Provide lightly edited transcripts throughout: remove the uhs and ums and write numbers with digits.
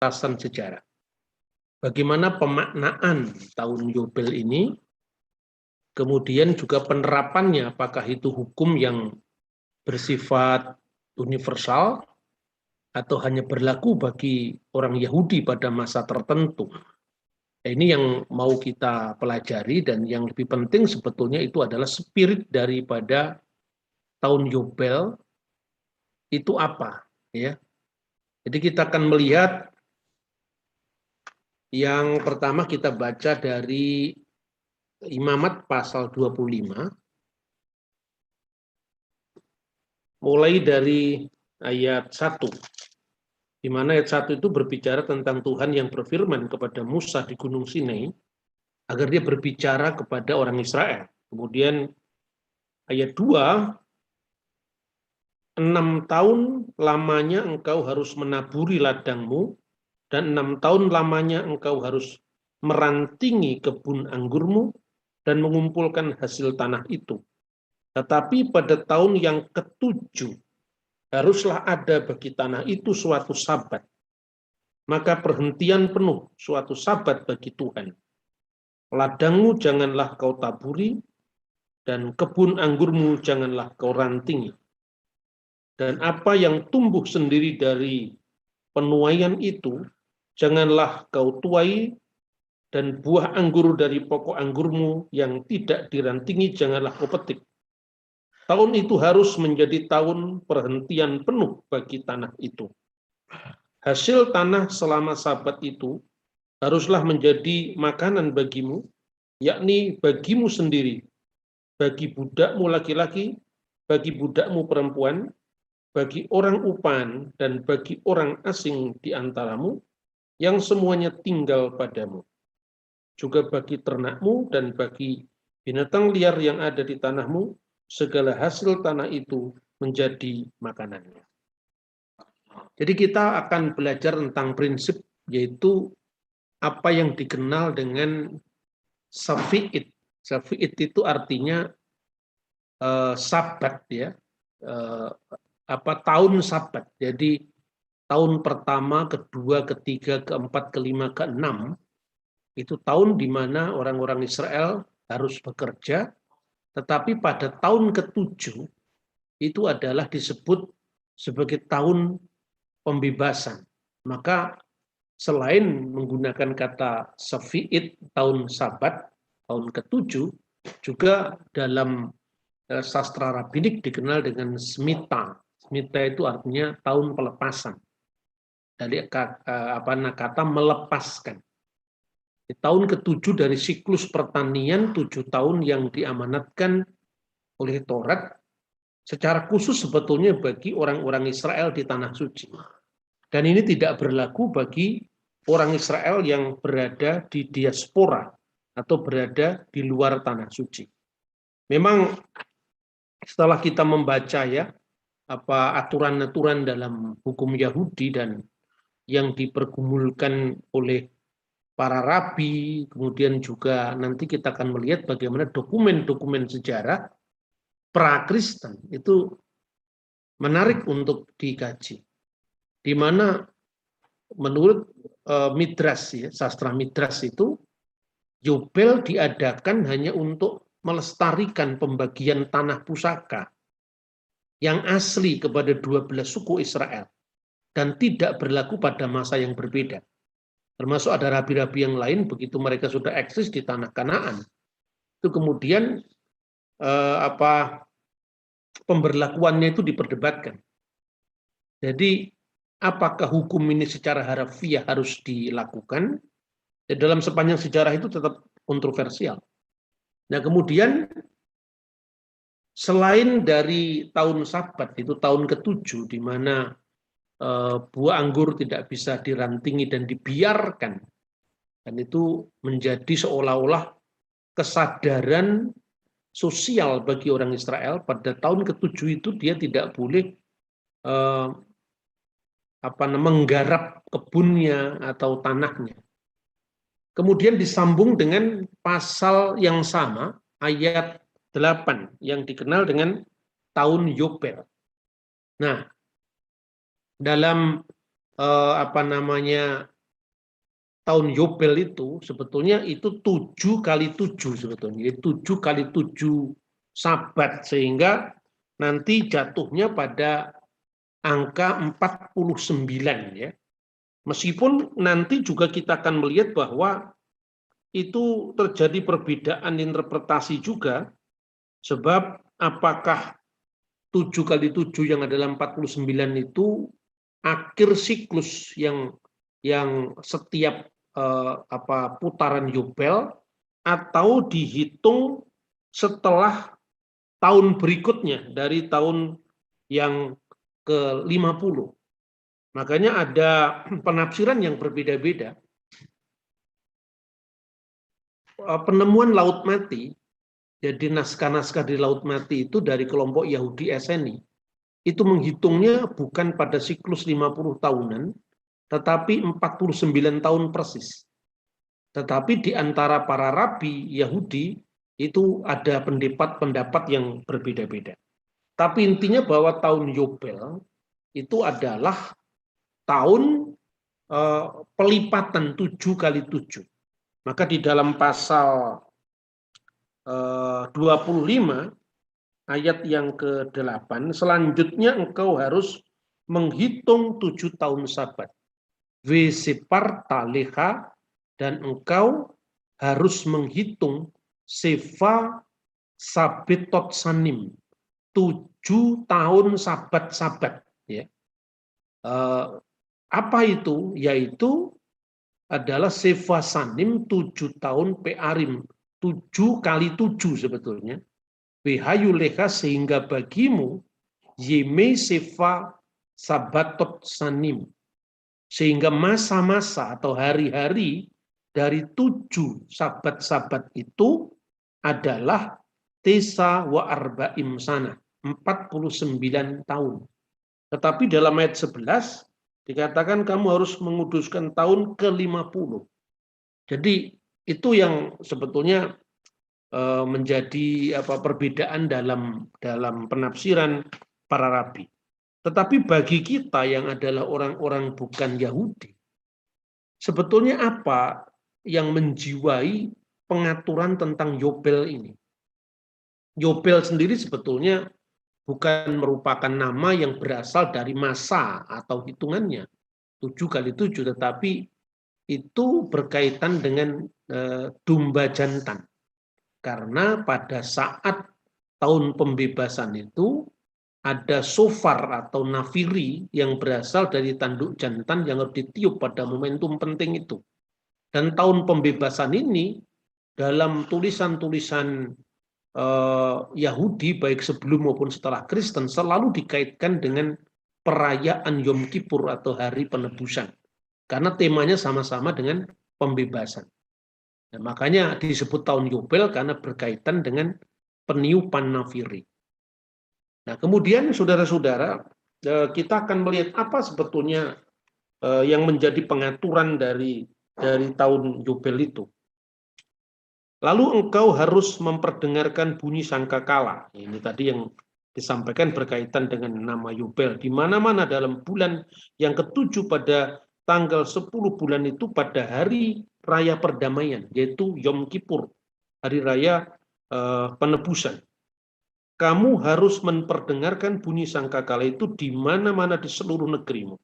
atasan sejarah. Bagaimana pemaknaan tahun Yobel ini, kemudian juga penerapannya, apakah itu hukum yang bersifat universal atau hanya berlaku bagi orang Yahudi pada masa tertentu. Ini yang mau kita pelajari, dan yang lebih penting sebetulnya itu adalah spirit daripada tahun Yobel itu apa, ya. Jadi kita akan melihat yang pertama, kita baca dari Imamat pasal 25, mulai dari ayat 1, di mana ayat 1 itu berbicara tentang Tuhan yang berfirman kepada Musa di Gunung Sinai, agar dia berbicara kepada orang Israel. Kemudian ayat 2, 6 tahun lamanya engkau harus menaburi ladangmu, dan 6 tahun lamanya engkau harus merantingi kebun anggurmu dan mengumpulkan hasil tanah itu. Tetapi pada tahun yang ke-7 haruslah ada bagi tanah itu suatu sabat. Maka perhentian penuh suatu sabat bagi Tuhan. Ladangmu janganlah kau taburi, dan kebun anggurmu janganlah kau rantingi. Dan apa yang tumbuh sendiri dari penuaian itu, janganlah kau tuai, dan buah anggur dari pokok anggurmu yang tidak dirantingi janganlah kau petik. Tahun itu harus menjadi tahun perhentian penuh bagi tanah itu. Hasil tanah selama sabat itu haruslah menjadi makanan bagimu, yakni bagimu sendiri, bagi budakmu laki-laki, bagi budakmu perempuan, bagi orang upan, dan bagi orang asing di antaramu, yang semuanya tinggal padamu. Juga bagi ternakmu dan bagi binatang liar yang ada di tanahmu, segala hasil tanah itu menjadi makanannya. Jadi kita akan belajar tentang prinsip, yaitu apa yang dikenal dengan Safi'id. Safi'id itu artinya sabat, ya, tahun sabat. Jadi tahun pertama, kedua, ketiga, keempat, kelima, keenam itu tahun di mana orang-orang Israel harus bekerja, tetapi pada tahun ke-7 itu adalah disebut sebagai tahun pembebasan. Maka selain menggunakan kata Safi'id, tahun sabat, tahun ke-7, juga dalam sastra rabbinik dikenal dengan Smita. Smita itu artinya tahun pelepasan. Dari kata melepaskan. Di tahun ke-7 dari siklus pertanian, 7 tahun yang diamanatkan oleh Taurat, secara khusus sebetulnya bagi orang-orang Israel di Tanah Suci. Dan ini tidak berlaku bagi orang Israel yang berada di diaspora atau berada di luar Tanah Suci. Memang setelah kita membaca, ya, aturan-aturan dalam hukum Yahudi dan yang dipergumulkan oleh para rabi, kemudian juga nanti kita akan melihat bagaimana dokumen-dokumen sejarah pra-Kristen itu menarik untuk dikaji. Di mana menurut Midras, ya, sastra Midras itu, Yobel diadakan hanya untuk melestarikan pembagian tanah pusaka yang asli kepada 12 suku Israel dan tidak berlaku pada masa yang berbeda. Termasuk ada rabi-rabi yang lain, begitu mereka sudah eksis di tanah Kanaan, itu kemudian pemberlakuannya itu diperdebatkan. Jadi apakah hukum ini secara harafiah harus dilakukan? Ya, dalam sepanjang sejarah itu tetap kontroversial. Nah, kemudian selain dari tahun sabat, itu tahun ke-7, di mana buah anggur tidak bisa dirantingi dan dibiarkan, dan itu menjadi seolah-olah kesadaran sosial bagi orang Israel. Pada tahun ke-7 itu dia tidak boleh menggarap kebunnya atau tanahnya. Kemudian disambung dengan pasal yang sama, ayat 8, yang dikenal dengan tahun Yobel. Nah, dalam apa namanya, tahun Yobel itu sebetulnya itu 7 kali 7 sebetulnya. Jadi 7 kali 7 sabat, sehingga nanti jatuhnya pada angka 49 ya. Meskipun nanti juga kita akan melihat bahwa itu terjadi perbedaan interpretasi juga, sebab apakah 7 kali 7 yang adalah 49 itu akhir siklus yang setiap putaran Yobel, atau dihitung setelah tahun berikutnya dari tahun yang ke-50. Makanya ada penafsiran yang berbeda-beda. Penemuan Laut Mati, jadi naskah-naskah di Laut Mati itu dari kelompok Yahudi Esseni, itu menghitungnya bukan pada siklus 50 tahunan, tetapi 49 tahun persis. Tetapi di antara para rabi Yahudi itu ada pendapat yang berbeda-beda. Tapi intinya bahwa tahun Yobel itu adalah tahun pelipatan 7 kali 7. Maka di dalam pasal 25 ayat yang ke-8, selanjutnya engkau harus menghitung 7 tahun sabat. Vesepar leha, dan engkau harus menghitung Sefa Sabetot Sanim, 7 tahun sabat-sabat. Ya. Apa itu? Yaitu adalah Sefa Sanim 7 tahun Pearim, 7 kali 7 sebetulnya. Behayu leha, sehingga bagimu Yeme Sefa Sabatot Sanim, sehingga masa-masa atau hari-hari dari 7 sabat-sabat itu adalah Tesa wa arba'im sana, 49 tahun. Tetapi dalam ayat 11 dikatakan kamu harus menguduskan tahun ke-50. Jadi itu yang sebetulnya menjadi perbedaan dalam penafsiran para rabi. Tetapi bagi kita yang adalah orang-orang bukan Yahudi, sebetulnya apa yang menjiwai pengaturan tentang Yobel ini? Yobel sendiri sebetulnya bukan merupakan nama yang berasal dari masa atau hitungannya 7 kali 7, tetapi itu berkaitan dengan domba jantan. Karena pada saat tahun pembebasan itu ada shofar atau nafiri yang berasal dari tanduk jantan yang harus ditiup pada momentum penting itu. Dan tahun pembebasan ini dalam tulisan-tulisan Yahudi baik sebelum maupun setelah Kristen selalu dikaitkan dengan perayaan Yom Kippur atau hari penebusan. Karena temanya sama-sama dengan pembebasan. Nah, makanya disebut tahun Yobel karena berkaitan dengan peniupan nafiri. Nah, kemudian saudara-saudara, kita akan melihat apa sebetulnya yang menjadi pengaturan dari tahun Yobel itu. Lalu engkau harus memperdengarkan bunyi sangkakala. Ini tadi yang disampaikan berkaitan dengan nama Yobel. Di mana-mana dalam bulan yang ke-7 pada tanggal 10 bulan itu pada hari raya perdamaian, yaitu Yom Kippur, hari raya penebusan. Kamu harus memperdengarkan bunyi sangkakala itu di mana-mana di seluruh negerimu.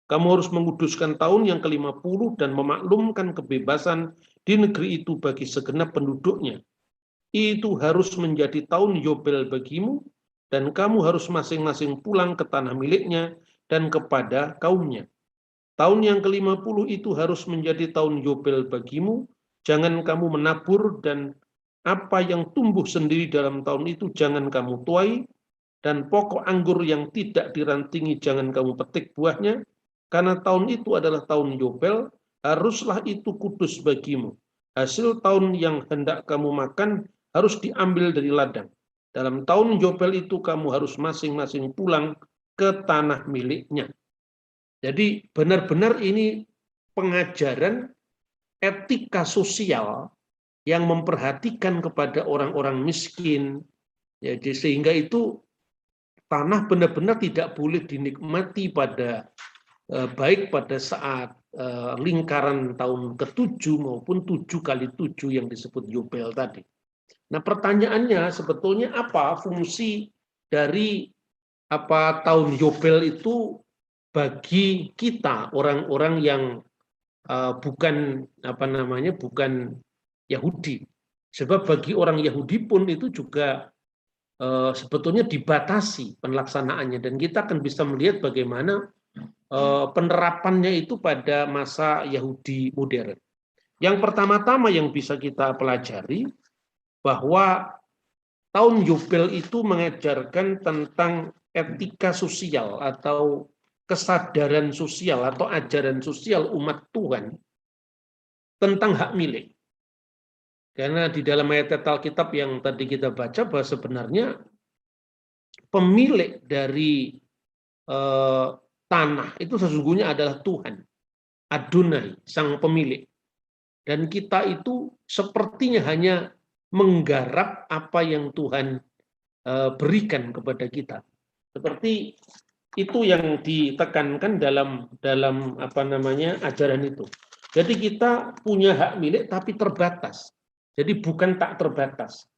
Kamu harus menguduskan tahun yang ke-50 dan memaklumkan kebebasan di negeri itu bagi segenap penduduknya. Itu harus menjadi tahun Yobel bagimu, dan kamu harus masing-masing pulang ke tanah miliknya dan kepada kaumnya. Tahun yang ke-50 itu harus menjadi tahun Yobel bagimu. Jangan kamu menabur, dan apa yang tumbuh sendiri dalam tahun itu jangan kamu tuai, dan pokok anggur yang tidak dirantingi jangan kamu petik buahnya, karena tahun itu adalah tahun Yobel, haruslah itu kudus bagimu. Hasil tahun yang hendak kamu makan harus diambil dari ladang. Dalam tahun Yobel itu kamu harus masing-masing pulang ke tanah miliknya. Jadi benar-benar ini pengajaran etika sosial yang memperhatikan kepada orang-orang miskin. Jadi sehingga itu tanah benar-benar tidak boleh dinikmati pada baik pada saat lingkaran tahun ke-7 maupun 7 kali 7 yang disebut Yobel tadi. Nah, pertanyaannya sebetulnya apa fungsi dari tahun Yobel itu bagi kita orang-orang yang bukan bukan Yahudi. Sebab bagi orang Yahudi pun itu juga sebetulnya dibatasi pelaksanaannya, dan kita akan bisa melihat bagaimana penerapannya itu pada masa Yahudi modern. Yang pertama-tama yang bisa kita pelajari bahwa tahun Yobel itu mengajarkan tentang etika sosial atau kesadaran sosial atau ajaran sosial umat Tuhan tentang hak milik. Karena di dalam ayat Alkitab yang tadi kita baca bahwa sebenarnya pemilik dari tanah itu sesungguhnya adalah Tuhan, Adonai, sang pemilik. Dan kita itu sepertinya hanya menggarap apa yang Tuhan berikan kepada kita. Seperti itu yang ditekankan dalam ajaran itu. Jadi kita punya hak milik tapi terbatas. Jadi bukan tak terbatas.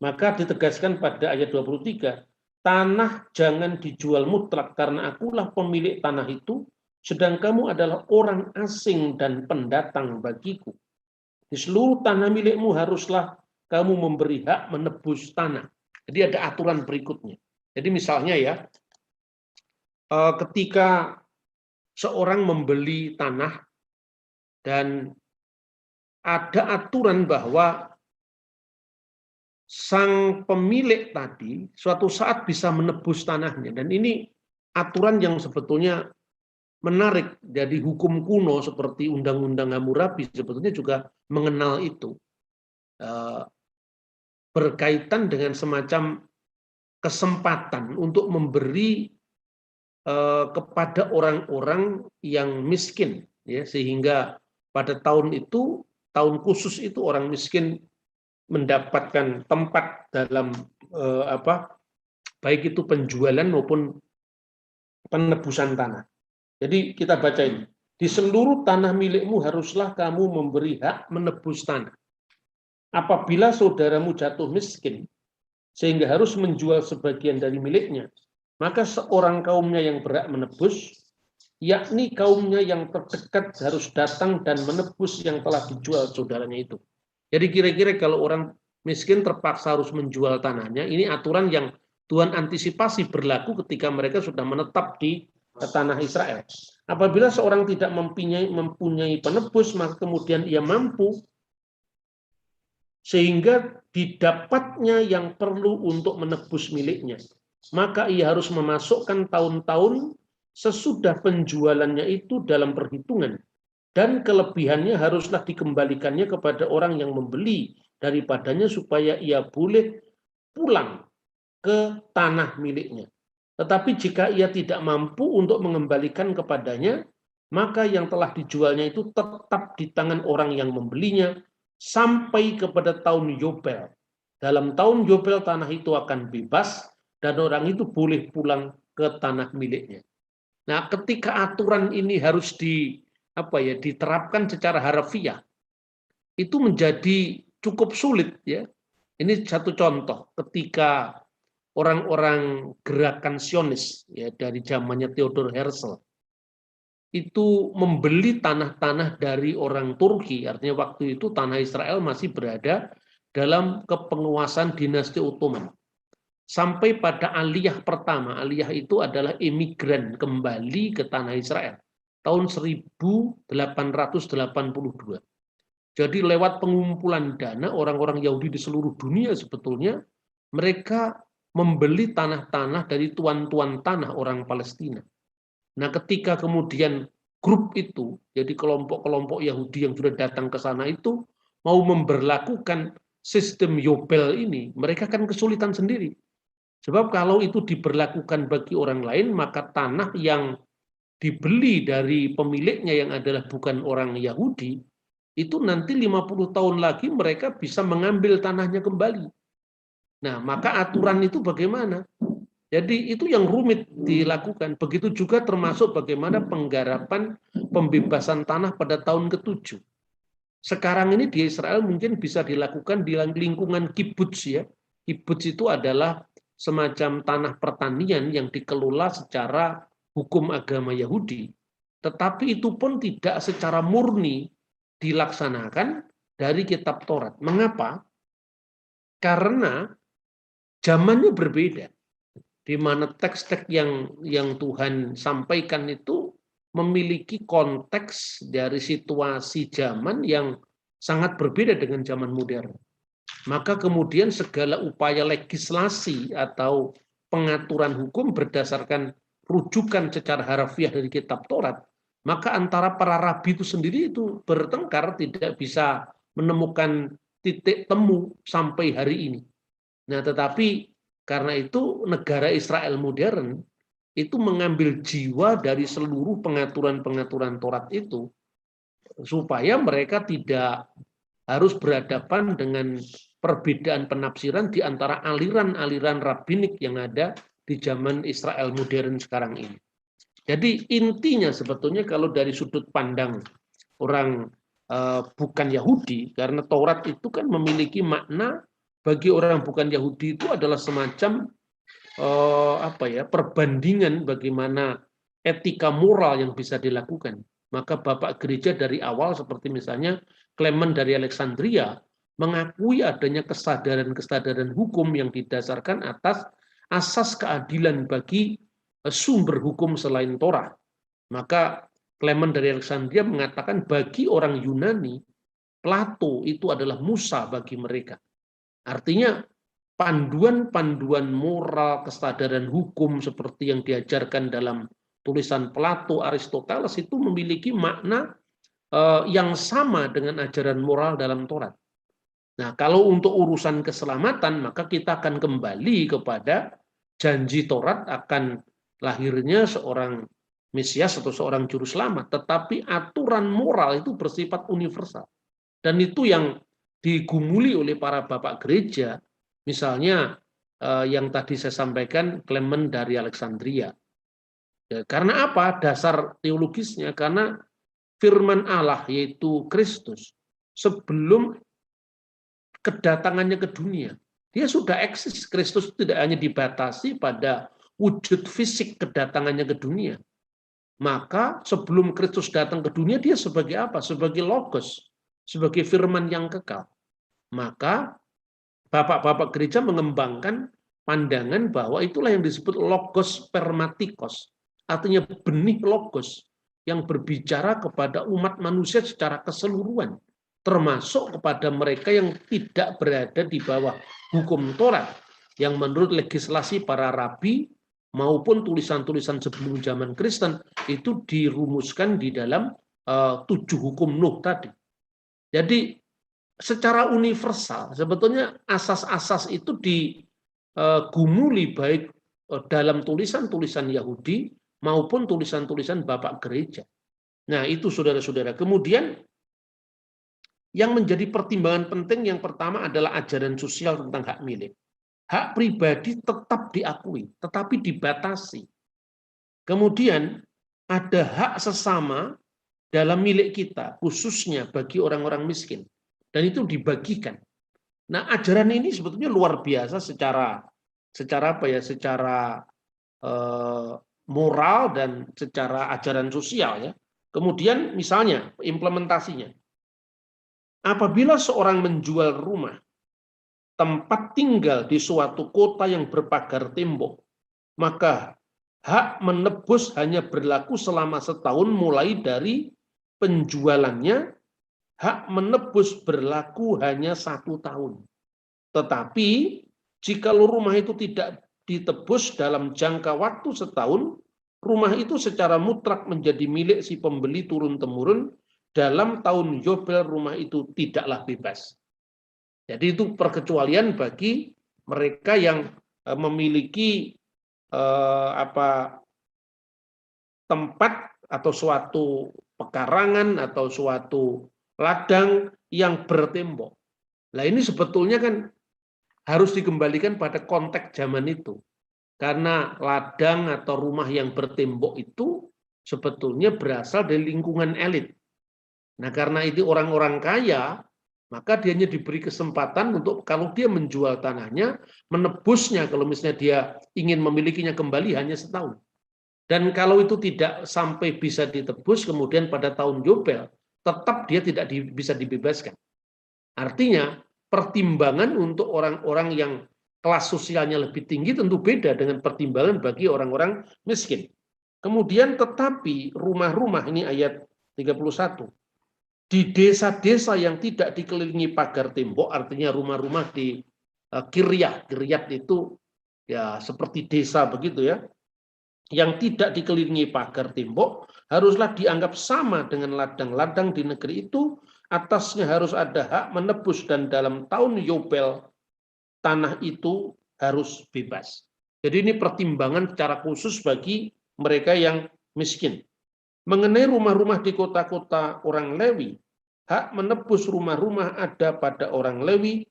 Maka ditegaskan pada ayat 23, tanah jangan dijual mutlak karena akulah pemilik tanah itu, sedang kamu adalah orang asing dan pendatang bagiku. Di seluruh tanah milikmu haruslah kamu memberi hak menebus tanah. Jadi ada aturan berikutnya. Jadi misalnya ya, ketika seorang membeli tanah dan ada aturan bahwa sang pemilik tadi suatu saat bisa menebus tanahnya, dan ini aturan yang sebetulnya menarik. Jadi hukum kuno seperti Undang-Undang Hammurabi sebetulnya juga mengenal itu, berkaitan dengan semacam kesempatan untuk memberi kepada orang-orang yang miskin, ya, sehingga pada tahun itu, tahun khusus itu, orang miskin mendapatkan tempat dalam baik itu penjualan maupun penebusan tanah. Jadi kita baca ini, di seluruh tanah milikmu haruslah kamu memberi hak menebus tanah. Apabila saudaramu jatuh miskin sehingga harus menjual sebagian dari miliknya, maka seorang kaumnya yang berhak menebus, yakni kaumnya yang terdekat, harus datang dan menebus yang telah dijual saudaranya itu. Jadi kira-kira kalau orang miskin terpaksa harus menjual tanahnya, ini aturan yang Tuhan antisipasi berlaku ketika mereka sudah menetap di tanah Israel. Apabila seorang tidak mempunyai penebus, maka kemudian ia mampu sehingga didapatnya yang perlu untuk menebus miliknya, maka ia harus memasukkan tahun-tahun sesudah penjualannya itu dalam perhitungan, dan kelebihannya haruslah dikembalikannya kepada orang yang membeli daripadanya supaya ia boleh pulang ke tanah miliknya. Tetapi jika ia tidak mampu untuk mengembalikan kepadanya, maka yang telah dijualnya itu tetap di tangan orang yang membelinya sampai kepada tahun Yobel. Dalam tahun Yobel tanah itu akan bebas dan orang itu boleh pulang ke tanah miliknya. Nah, ketika aturan ini harus diterapkan secara harfiah, itu menjadi cukup sulit, ya. Ini satu contoh ketika orang-orang gerakan Sionis, ya, dari zamannya Theodor Herzl itu membeli tanah-tanah dari orang Turki. Artinya waktu itu tanah Israel masih berada dalam kepenguasaan dinasti Ottoman. Sampai pada Aliyah pertama, Aliyah itu adalah imigran kembali ke tanah Israel tahun 1882. Jadi lewat pengumpulan dana orang-orang Yahudi di seluruh dunia sebetulnya mereka membeli tanah-tanah dari tuan-tuan tanah orang Palestina. Nah, ketika kemudian grup itu, jadi kelompok-kelompok Yahudi yang sudah datang ke sana itu mau memberlakukan sistem Yobel ini, mereka kan kesulitan sendiri. Sebab kalau itu diberlakukan bagi orang lain, maka tanah yang dibeli dari pemiliknya yang adalah bukan orang Yahudi, itu nanti 50 tahun lagi mereka bisa mengambil tanahnya kembali. Nah, maka aturan itu bagaimana? Jadi itu yang rumit dilakukan. Begitu juga termasuk bagaimana penggarapan pembebasan tanah pada tahun ke-7. Sekarang ini di Israel mungkin bisa dilakukan di lingkungan kibbutz ya. Kibbutz itu adalah semacam tanah pertanian yang dikelola secara hukum agama Yahudi. Tetapi itu pun tidak secara murni dilaksanakan dari kitab Taurat. Mengapa? Karena zamannya berbeda, di mana teks-teks yang Tuhan sampaikan itu memiliki konteks dari situasi zaman yang sangat berbeda dengan zaman modern. Maka kemudian segala upaya legislasi atau pengaturan hukum berdasarkan rujukan secara harfiah dari kitab Taurat, maka antara para rabi itu sendiri itu bertengkar, tidak bisa menemukan titik temu sampai hari ini. Nah, tetapi karena itu negara Israel modern itu mengambil jiwa dari seluruh pengaturan-pengaturan Taurat itu supaya mereka tidak harus berhadapan dengan perbedaan penafsiran di antara aliran-aliran rabbinik yang ada di zaman Israel modern sekarang ini. Jadi intinya sebetulnya kalau dari sudut pandang orang bukan Yahudi, karena Taurat itu kan memiliki makna bagi orang bukan Yahudi itu adalah semacam perbandingan bagaimana etika moral yang bisa dilakukan. Maka Bapak Gereja dari awal seperti misalnya Clement dari Alexandria mengakui adanya kesadaran-kesadaran hukum yang didasarkan atas asas keadilan bagi sumber hukum selain Torah. Maka Clement dari Alexandria mengatakan bagi orang Yunani, Plato itu adalah Musa bagi mereka. Artinya panduan-panduan moral, kesadaran hukum seperti yang diajarkan dalam tulisan Plato, Aristoteles itu memiliki makna yang sama dengan ajaran moral dalam Taurat. Nah, kalau untuk urusan keselamatan, maka kita akan kembali kepada janji Taurat akan lahirnya seorang Mesias atau seorang juru selamat. Tetapi aturan moral itu bersifat universal. Dan itu yang digumuli oleh para bapak gereja, misalnya yang tadi saya sampaikan Clement dari Alexandria. Ya, karena apa? Dasar teologisnya karena firman Allah yaitu Kristus sebelum kedatangannya ke dunia, dia sudah eksis. Kristus tidak hanya dibatasi pada wujud fisik kedatangannya ke dunia. Maka sebelum Kristus datang ke dunia, dia sebagai apa? Sebagai logos, sebagai firman yang kekal. Maka bapak-bapak gereja mengembangkan pandangan bahwa itulah yang disebut logos spermatikos, artinya benih logos yang berbicara kepada umat manusia secara keseluruhan, termasuk kepada mereka yang tidak berada di bawah hukum Taurat, yang menurut legislasi para rabi maupun tulisan-tulisan sebelum zaman Kristen itu dirumuskan di dalam 7 hukum Nuh tadi. Jadi secara universal sebetulnya asas-asas itu digumuli baik dalam tulisan-tulisan Yahudi maupun tulisan-tulisan bapak gereja. Nah, itu saudara-saudara. Kemudian yang menjadi pertimbangan penting yang pertama adalah ajaran sosial tentang hak milik. Hak pribadi tetap diakui, tetapi dibatasi. Kemudian ada hak sesama dalam milik kita, khususnya bagi orang-orang miskin. Dan itu dibagikan. Nah, ajaran ini sebetulnya luar biasa secara moral dan secara ajaran sosial ya. Kemudian misalnya implementasinya. Apabila seorang menjual rumah, tempat tinggal di suatu kota yang berpagar tembok, maka hak menebus hanya berlaku selama setahun mulai dari penjualannya. Hak menebus berlaku hanya 1 tahun. Tetapi jika rumah itu tidak ditebus dalam jangka waktu setahun, rumah itu secara mutlak menjadi milik si pembeli turun-temurun. Dalam tahun Yobel rumah itu tidaklah bebas. Jadi itu perkecualian bagi mereka yang memiliki tempat atau suatu pekarangan atau suatu ladang yang bertembok. Nah, ini sebetulnya kan harus dikembalikan pada konteks zaman itu. Karena ladang atau rumah yang bertembok itu sebetulnya berasal dari lingkungan elit. Nah, karena itu orang-orang kaya, maka dia hanya diberi kesempatan untuk kalau dia menjual tanahnya, menebusnya kalau misalnya dia ingin memilikinya kembali hanya setahun. Dan kalau itu tidak sampai bisa ditebus, kemudian pada tahun Yobel, tetap dia tidak bisa dibebaskan. Artinya, pertimbangan untuk orang-orang yang kelas sosialnya lebih tinggi tentu beda dengan pertimbangan bagi orang-orang miskin. Kemudian tetapi rumah-rumah, ini ayat 31, di desa-desa yang tidak dikelilingi pagar tembok, artinya rumah-rumah di kiryat itu ya seperti desa begitu ya, yang tidak dikelilingi pagar tembok, haruslah dianggap sama dengan ladang-ladang di negeri itu, atasnya harus ada hak menebus dan dalam tahun Yobel tanah itu harus bebas. Jadi ini pertimbangan secara khusus bagi mereka yang miskin. Mengenai rumah-rumah di kota-kota orang Lewi, hak menebus rumah-rumah ada pada orang Lewi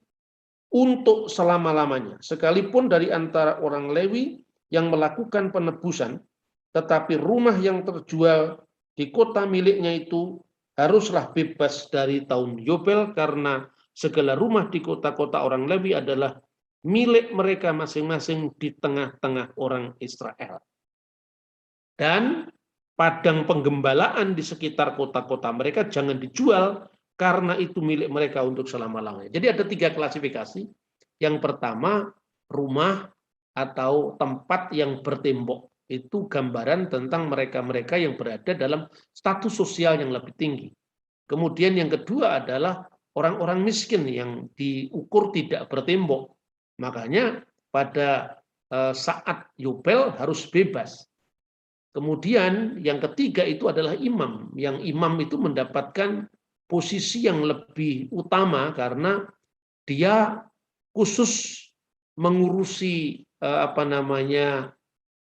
untuk selama-lamanya. Sekalipun dari antara orang Lewi yang melakukan penebusan, tetapi rumah yang terjual di kota miliknya itu haruslah bebas dari tahun Yobel, karena segala rumah di kota-kota orang Lewi adalah milik mereka masing-masing di tengah-tengah orang Israel. Dan padang penggembalaan di sekitar kota-kota mereka jangan dijual, karena itu milik mereka untuk selama-lamanya. Jadi ada 3 klasifikasi. Yang pertama, rumah atau tempat yang bertembok. Itu gambaran tentang mereka-mereka yang berada dalam status sosial yang lebih tinggi. Kemudian yang kedua adalah orang-orang miskin yang diukur tidak bertembok. Makanya pada saat Yobel harus bebas. Kemudian yang ketiga itu adalah imam. Yang imam itu mendapatkan posisi yang lebih utama karena dia khusus mengurusi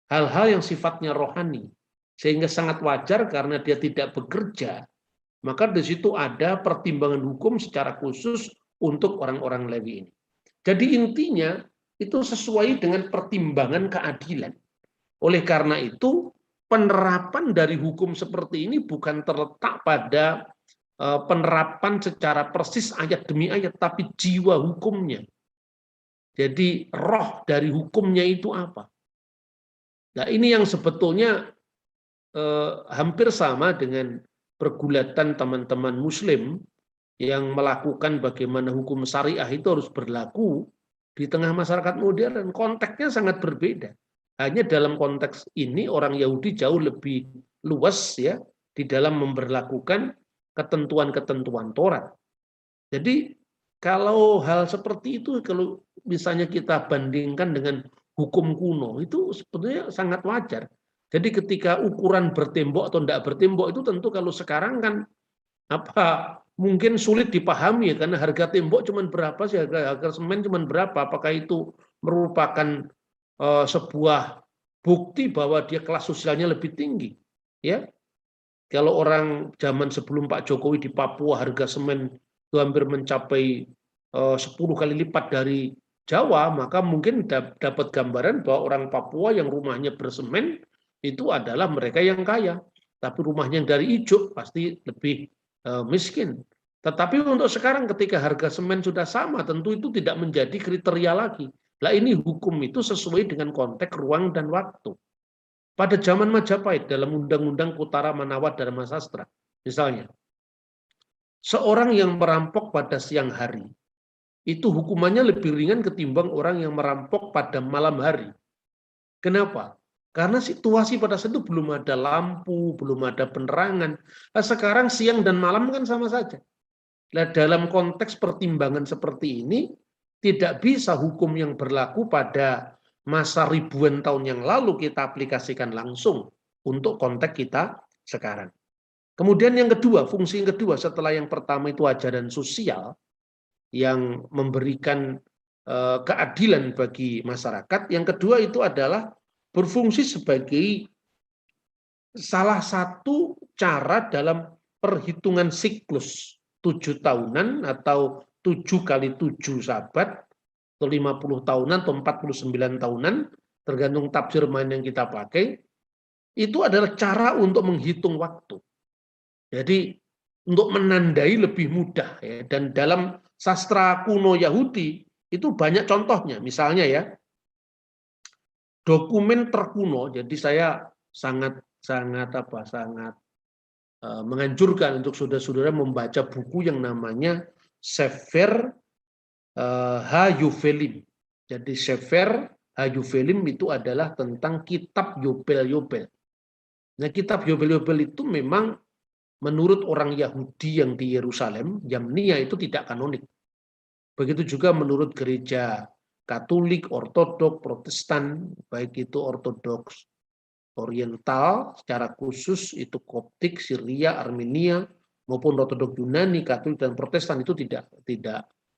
hal-hal yang sifatnya rohani, sehingga sangat wajar karena dia tidak bekerja, maka di situ ada pertimbangan hukum secara khusus untuk orang-orang Lewi ini. Jadi intinya itu sesuai dengan pertimbangan keadilan. Oleh karena itu, penerapan dari hukum seperti ini bukan terletak pada penerapan secara persis ayat demi ayat, tapi jiwa hukumnya. Jadi roh dari hukumnya itu apa? Nah, ini yang sebetulnya hampir sama dengan pergulatan teman-teman Muslim yang melakukan bagaimana hukum syariah itu harus berlaku di tengah masyarakat modern. Konteksnya sangat berbeda. Hanya dalam konteks ini orang Yahudi jauh lebih luas ya di dalam memberlakukan ketentuan-ketentuan Taurat. Jadi kalau hal seperti itu, kalau misalnya kita bandingkan dengan hukum kuno, itu sebetulnya sangat wajar. Jadi ketika ukuran bertembok atau tidak bertembok itu tentu kalau sekarang kan mungkin sulit dipahami ya, karena harga tembok cuma berapa sih, harga semen cuma berapa, apakah itu merupakan sebuah bukti bahwa dia kelas sosialnya lebih tinggi ya. Kalau orang zaman sebelum Pak Jokowi di Papua harga semen itu hampir mencapai 10 kali lipat dari Jawa, maka mungkin dapat gambaran bahwa orang Papua yang rumahnya bersemen itu adalah mereka yang kaya, tapi rumahnya yang dari ijuk pasti lebih miskin. Tetapi untuk sekarang ketika harga semen sudah sama, tentu itu tidak menjadi kriteria lagi. Nah, ini hukum itu sesuai dengan konteks ruang dan waktu. Pada zaman Majapahit dalam Undang-Undang Kutara Manawat Dharma Sastra, misalnya, seorang yang merampok pada siang hari, itu hukumannya lebih ringan ketimbang orang yang merampok pada malam hari. Kenapa? Karena situasi pada saat itu belum ada lampu, belum ada penerangan. Nah, sekarang siang dan malam kan sama saja. Nah, dalam konteks pertimbangan seperti ini, tidak bisa hukum yang berlaku pada masa ribuan tahun yang lalu kita aplikasikan langsung untuk konteks kita sekarang. Kemudian yang kedua, fungsi yang kedua setelah yang pertama itu ajaran sosial yang memberikan keadilan bagi masyarakat. Yang kedua itu adalah berfungsi sebagai salah satu cara dalam perhitungan siklus 7 tahunan atau 7 kali 7 sabat atau 50 tahunan atau 49 tahunan, tergantung tafsir mana yang kita pakai, itu adalah cara untuk menghitung waktu. Jadi untuk menandai lebih mudah ya. Dan dalam sastra kuno Yahudi itu banyak contohnya. Misalnya ya, dokumen terkuno. Jadi saya sangat menganjurkan untuk saudara-saudara membaca buku yang namanya Sefer HaYovelim. Jadi Sefer HaYovelim itu adalah tentang kitab Yobel-Yobel. Nah, kitab Yobel-Yobel itu memang menurut orang Yahudi yang di Yerusalem, Yamnia itu tidak kanonik. Begitu juga menurut gereja Katolik, Ortodok, Protestan, baik itu Ortodoks Oriental secara khusus itu Koptik, Syria, Armenia maupun Ortodok Yunani, Katolik dan Protestan itu tidak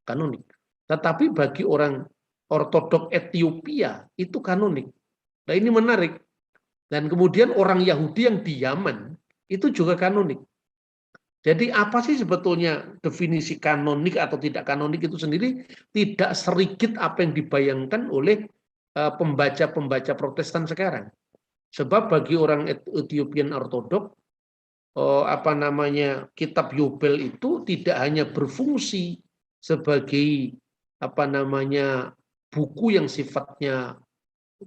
kanonik. Tetapi bagi orang Ortodok Ethiopia itu kanonik. Nah, ini menarik. Dan kemudian orang Yahudi yang di Yaman itu juga kanonik. Jadi apa sih sebetulnya definisi kanonik atau tidak kanonik itu sendiri tidak sedikit apa yang dibayangkan oleh pembaca-pembaca Protestan sekarang. Sebab bagi orang Ethiopian Ortodok kitab Yobel itu tidak hanya berfungsi sebagai buku yang sifatnya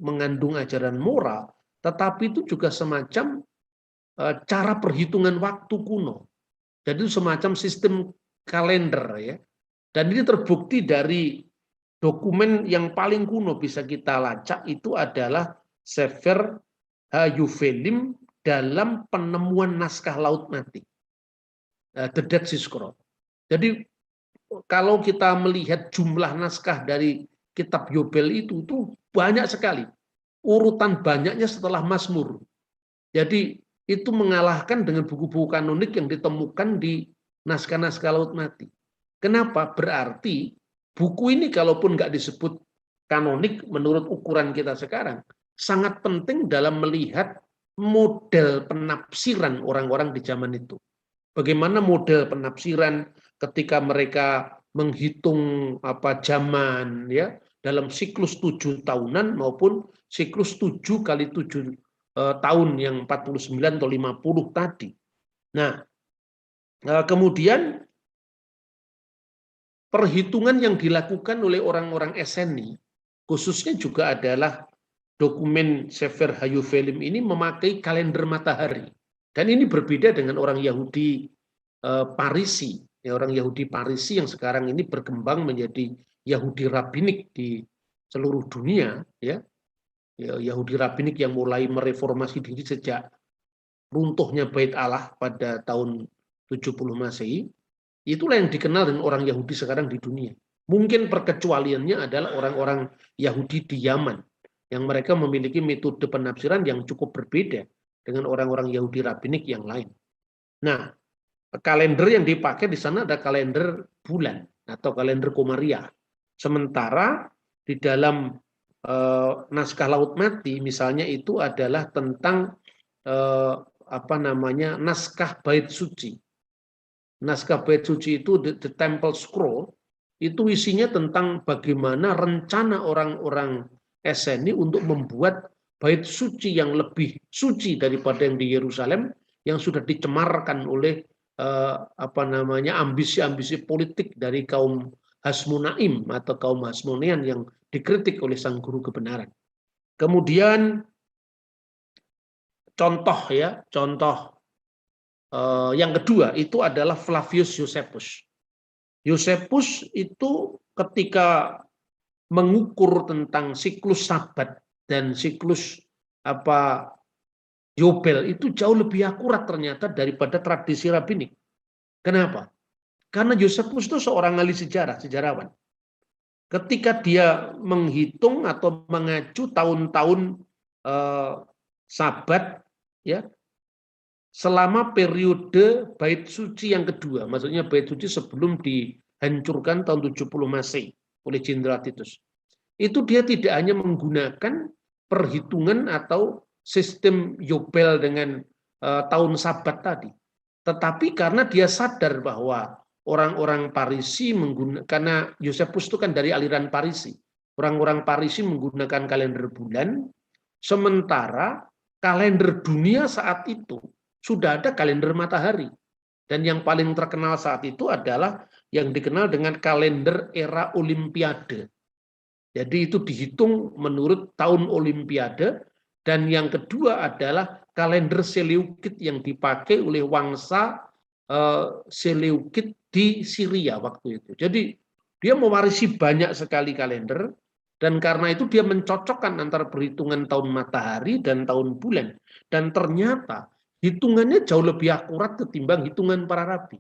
mengandung ajaran moral, tetapi itu juga semacam cara perhitungan waktu kuno. Jadi itu semacam sistem kalender ya. Dan ini terbukti dari dokumen yang paling kuno bisa kita lacak itu adalah Sefer HaYovelim dalam penemuan naskah Laut Mati. The Dead Sea Scroll. Jadi kalau kita melihat jumlah naskah dari kitab Yobel itu banyak sekali. Urutan banyaknya setelah Mazmur. Jadi itu mengalahkan dengan buku-buku kanonik yang ditemukan di naskah-naskah Laut Mati. Kenapa? Berarti buku ini kalaupun nggak disebut kanonik menurut ukuran kita sekarang, sangat penting dalam melihat model penafsiran orang-orang di zaman itu. Bagaimana model penafsiran ketika mereka menghitung zaman ya dalam siklus 7 tahunan maupun siklus 7 kali 7 tahun yang 49 atau 50 tadi. Nah, kemudian perhitungan yang dilakukan oleh orang-orang SNI, khususnya juga adalah dokumen Sefer HaYovelim ini memakai kalender matahari. Dan ini berbeda dengan orang Yahudi Parisi. Ya, orang Yahudi Parisi yang sekarang ini berkembang menjadi Yahudi Rabbinik di seluruh dunia, ya. Yahudi Rabbinik yang mulai mereformasi diri sejak runtuhnya Bait Allah pada tahun 70 Masehi, itulah yang dikenal dengan orang Yahudi sekarang di dunia. Mungkin perkecualiannya adalah orang-orang Yahudi di Yaman, yang mereka memiliki metode penafsiran yang cukup berbeda dengan orang-orang Yahudi Rabbinik yang lain. Nah, kalender yang dipakai di sana ada kalender bulan atau kalender Komariah. Sementara di dalam naskah Laut Mati misalnya itu adalah tentang naskah Bait Suci. Naskah Bait Suci itu the Temple Scroll itu isinya tentang bagaimana rencana orang-orang SNI untuk membuat bait suci yang lebih suci daripada yang di Yerusalem yang sudah dicemarkan oleh ambisi-ambisi politik dari kaum Hasmonaim atau kaum Hasmonean yang dikritik oleh sang guru kebenaran. Kemudian contoh yang kedua itu adalah Flavius Josephus. Josephus itu ketika mengukur tentang siklus Sabat dan siklus Yobel itu jauh lebih akurat ternyata daripada tradisi rabbinik. Kenapa? Karena Josephus itu seorang ahli sejarah, sejarawan. Ketika dia menghitung atau mengacu tahun-tahun Sabat, ya, selama periode Bait Suci yang kedua, maksudnya Bait Suci sebelum dihancurkan tahun 70 Masehi oleh Jenderal Titus. Itu dia tidak hanya menggunakan perhitungan atau sistem Yobel dengan tahun Sabat tadi, tetapi karena dia sadar bahwa orang-orang Parisi karena Josephus itu kan dari aliran Parisi, orang-orang Parisi menggunakan kalender bulan, Sementara kalender dunia saat itu sudah ada kalender matahari. Dan yang paling terkenal saat itu adalah yang dikenal dengan kalender era Olimpiade. Jadi itu dihitung menurut tahun Olimpiade. Dan yang kedua adalah kalender Seleukid yang dipakai oleh Wangsa Seleukid di Syria waktu itu. Jadi dia mewarisi banyak sekali kalender. Dan karena itu dia mencocokkan antara perhitungan tahun matahari dan tahun bulan. Dan ternyata hitungannya jauh lebih akurat ketimbang hitungan para rabi.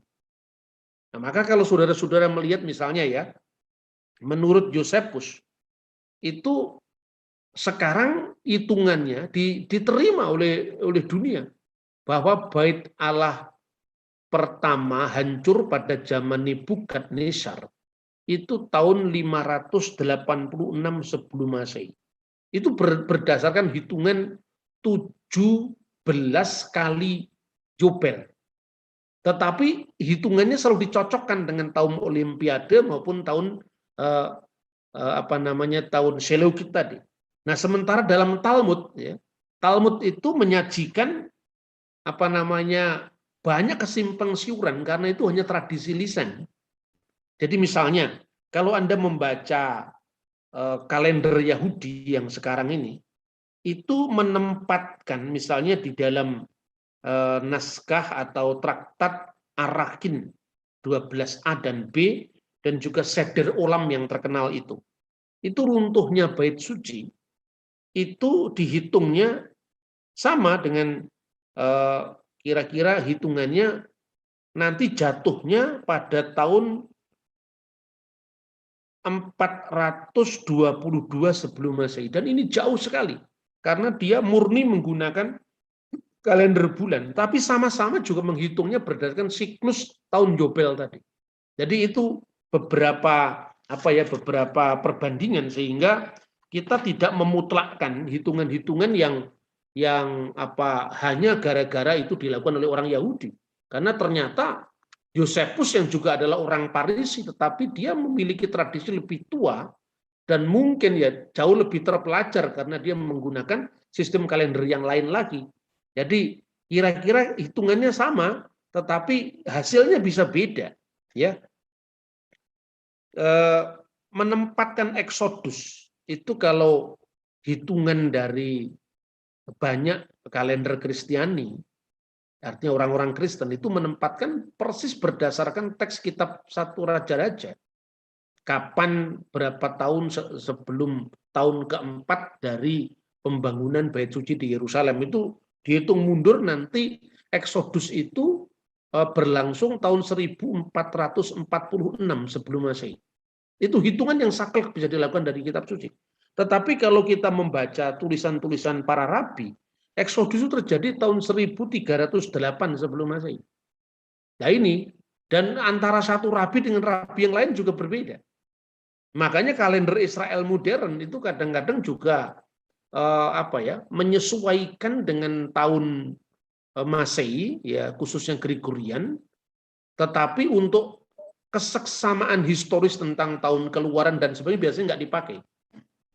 Nah, maka kalau saudara-saudara melihat misalnya ya, menurut Josephus, itu sekarang hitungannya diterima oleh dunia. Bahwa bait Allah pertama hancur pada zaman Nebukadnezar itu tahun 586 sebelum Masehi. Itu berdasarkan hitungan 17 kali Yobel. Tetapi hitungannya selalu dicocokkan dengan tahun Olimpiade maupun tahun tahun Seleukid tadi. Nah, sementara dalam Talmud ya, Talmud itu menyajikan banyak kesimpang siuran karena itu hanya tradisi lisan. Jadi misalnya kalau Anda membaca kalender Yahudi yang sekarang ini, itu menempatkan misalnya di dalam naskah atau traktat Arakin 12A dan B dan juga Seder Olam yang terkenal itu runtuhnya bait suci itu dihitungnya sama dengan kira-kira hitungannya nanti jatuhnya pada tahun 422 sebelum Masehi. Dan ini jauh sekali. Karena dia murni menggunakan kalender bulan. Tapi sama-sama juga menghitungnya berdasarkan siklus tahun Yobel tadi. Jadi itu beberapa perbandingan sehingga kita tidak memutlakkan hitungan-hitungan yang hanya gara-gara itu dilakukan oleh orang Yahudi. Karena ternyata Josephus yang juga adalah orang Parisi, tetapi dia memiliki tradisi lebih tua dan mungkin ya jauh lebih terpelajar karena dia menggunakan sistem kalender yang lain lagi. Jadi kira-kira hitungannya sama, tetapi hasilnya bisa beda. Ya, menempatkan Exodus itu kalau hitungan dari banyak kalender Kristiani, artinya orang-orang Kristen itu menempatkan persis berdasarkan teks kitab 1 Raja-Raja. Kapan berapa tahun sebelum tahun keempat dari pembangunan Bait Suci di Yerusalem itu dihitung mundur nanti Exodus itu berlangsung tahun 1446 sebelum Masehi. Itu hitungan yang saklek bisa dilakukan dari kitab suci. Tetapi kalau kita membaca tulisan-tulisan para rabi, Exodus itu terjadi tahun 1308 sebelum Masehi. Nah ini, dan antara satu rabi dengan rabi yang lain juga berbeda. Makanya kalender Israel modern itu kadang-kadang juga menyesuaikan dengan tahun Masehi, ya khususnya Gregorian, tetapi untuk keseksamaan historis tentang tahun keluaran dan sebagainya biasanya nggak dipakai.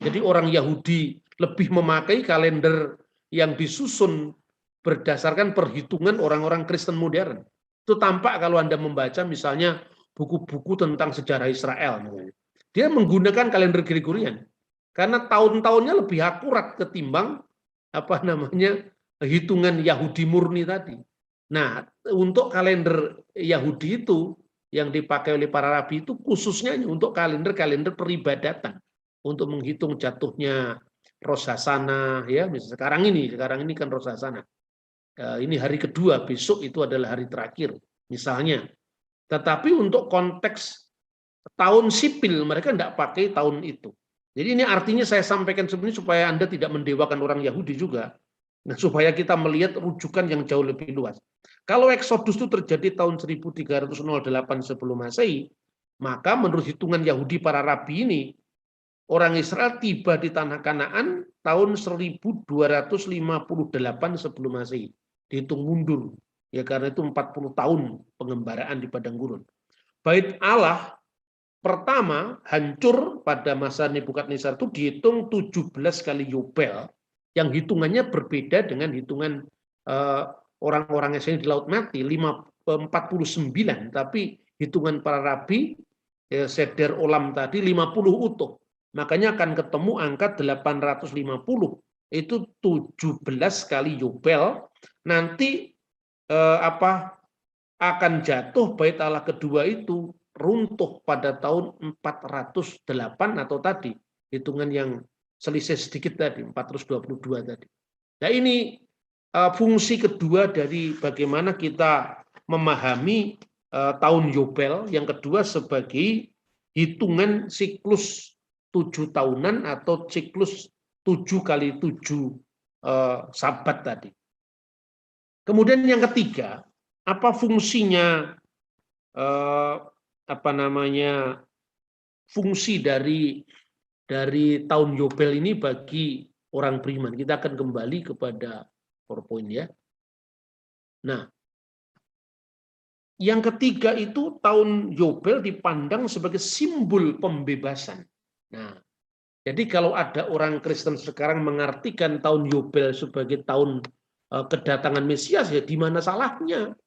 Jadi orang Yahudi lebih memakai kalender yang disusun berdasarkan perhitungan orang-orang Kristen modern. Itu tampak kalau Anda membaca misalnya buku-buku tentang sejarah Israel. Dia menggunakan kalender Gregorian. Karena tahun-tahunnya lebih akurat ketimbang hitungan Yahudi murni tadi. Nah, untuk kalender Yahudi itu yang dipakai oleh para rabi itu khususnya untuk kalender-kalender peribadatan untuk menghitung jatuhnya Rosh Hashanah ya. Sekarang ini kan Rosh Hashanah. Ini hari kedua, besok itu adalah hari terakhir misalnya. Tetapi untuk konteks tahun sipil mereka tidak pakai tahun itu. Jadi ini artinya saya sampaikan sebenarnya supaya Anda tidak mendewakan orang Yahudi juga. Nah, supaya kita melihat rujukan yang jauh lebih luas. Kalau Exodus itu terjadi tahun 1308 sebelum Masehi, maka menurut hitungan Yahudi para rabi ini, orang Israel tiba di tanah Kanaan tahun 1258 sebelum Masehi. Dihitung mundur. Ya karena itu 40 tahun pengembaraan di padang gurun. Bait Allah pertama hancur pada masa Nebukadnezar itu dihitung 17 kali Yobel yang hitungannya berbeda dengan hitungan orang-orang Yeseni di Laut Mati 49, tapi hitungan para rabi Seder Olam tadi 50 utuh. Makanya akan ketemu angka 850. Itu 17 kali Yobel. Nanti akan jatuh bait Allah kedua itu runtuh pada tahun 408 atau tadi hitungan yang selisih sedikit tadi 422 tadi. Nah ini fungsi kedua dari bagaimana kita memahami tahun Yobel, yang kedua sebagai hitungan siklus 7 tahunan atau siklus 7 kali 7 sabat tadi. Kemudian yang ketiga, apa fungsinya fungsi dari tahun Yobel ini bagi orang beriman? Kita akan kembali kepada PowerPoint ya. Nah, yang ketiga itu tahun Yobel dipandang sebagai simbol pembebasan. Nah, jadi kalau ada orang Kristen sekarang mengartikan tahun Yobel sebagai tahun kedatangan Mesias, ya di mana salahnya?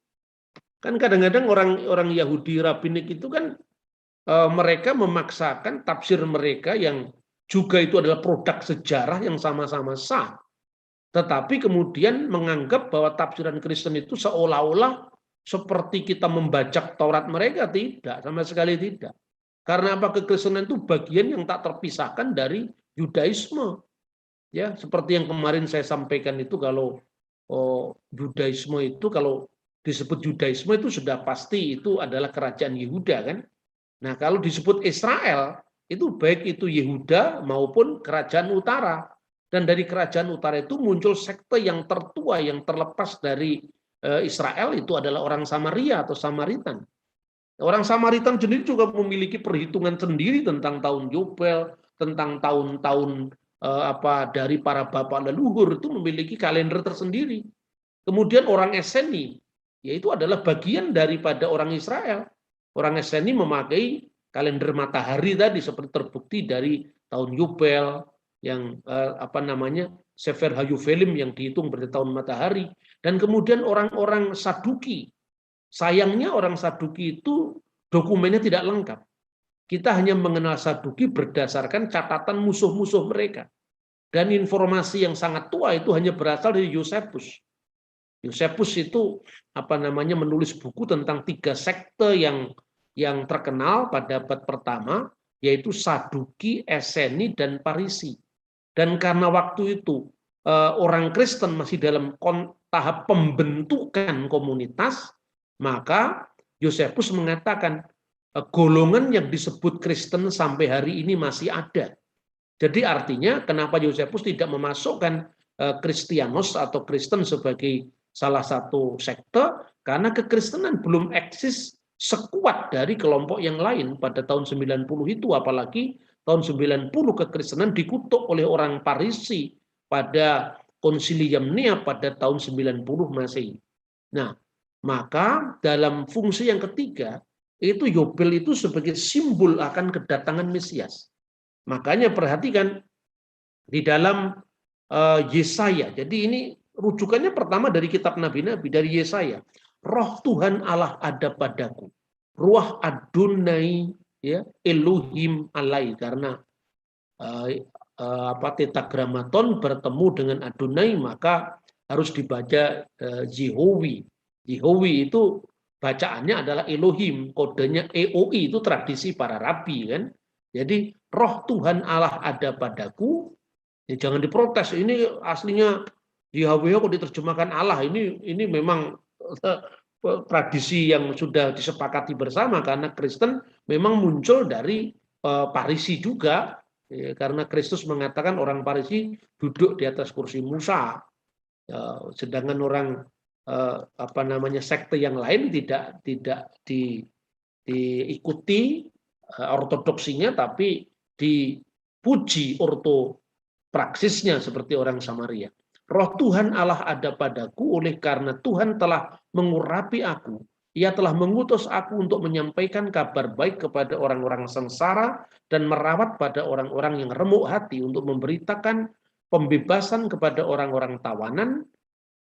Kan kadang-kadang orang Yahudi rabbinik itu kan mereka memaksakan tafsir mereka yang juga itu adalah produk sejarah yang sama-sama sah. Tetapi kemudian menganggap bahwa tafsiran Kristen itu seolah-olah seperti kita membajak Taurat mereka. Tidak, sama sekali tidak. Karena apa? Kekristenan itu bagian yang tak terpisahkan dari Yudaisme. Ya, seperti yang kemarin saya sampaikan itu, kalau Yudaisme itu, kalau disebut Yudaisme itu sudah pasti itu adalah kerajaan Yehuda kan. Nah, kalau disebut Israel itu baik itu Yehuda maupun kerajaan utara. Dan dari kerajaan utara itu muncul sekte yang tertua, yang terlepas dari Israel, itu adalah orang Samaria atau Samaritan. Orang Samaritan sendiri juga memiliki perhitungan sendiri tentang tahun Yobel, tentang tahun-tahun dari para bapak leluhur, itu memiliki kalender tersendiri. Kemudian orang Eseni, yaitu adalah bagian daripada orang Israel. Orang Eseni memakai kalender matahari tadi, seperti terbukti dari tahun Yobel, yang Sefer Hayuvelim yang dihitung pada tahun matahari. Dan kemudian orang-orang Saduki, sayangnya orang Saduki itu dokumennya tidak lengkap. Kita hanya mengenal Saduki berdasarkan catatan musuh-musuh mereka. Dan informasi yang sangat tua itu hanya berasal dari Yosefus. Yosefus itu menulis buku tentang 3 sekte yang terkenal pada abad pertama, yaitu Saduki, Eseni, dan Parisi. Dan karena waktu itu orang Kristen masih dalam tahap pembentukan komunitas, maka Yosefus mengatakan golongan yang disebut Kristen sampai hari ini masih ada. Jadi artinya kenapa Yosefus tidak memasukkan Kristianos atau Kristen sebagai salah satu sekte, karena kekristenan belum eksis sekuat dari kelompok yang lain pada tahun 90 itu, apalagi tahun 90 kekristenan dikutuk oleh orang Parisi pada Konsilium Nia pada tahun 90 Masehi. Nah, maka dalam fungsi yang ketiga, itu Yobel itu sebagai simbol akan kedatangan Mesias. Makanya perhatikan di dalam Yesaya. Jadi ini rujukannya pertama dari kitab Nabi-Nabi, dari Yesaya. Roh Tuhan Allah ada padaku. Ruah Adonai, ya, Elohim alai, karena tetragramaton bertemu dengan Adonai, maka harus dibaca Yehowi. Yehowi itu bacaannya adalah Elohim, kodenya EOI, itu tradisi para rabi kan. Jadi roh Tuhan Allah ada padaku. Ya, jangan diprotes, ini aslinya Yahweh kok diterjemahkan Allah. Ini memang tradisi yang sudah disepakati bersama, karena Kristen memang muncul dari Parisi juga, karena Kristus mengatakan orang Parisi duduk di atas kursi Musa, sedangkan orang sekte yang lain tidak diikuti ortodoksinya, tapi dipuji praksisnya seperti orang Samaria. Roh Tuhan Allah ada padaku, oleh karena Tuhan telah mengurapi aku. Ia telah mengutus aku untuk menyampaikan kabar baik kepada orang-orang sengsara dan merawat pada orang-orang yang remuk hati, untuk memberitakan pembebasan kepada orang-orang tawanan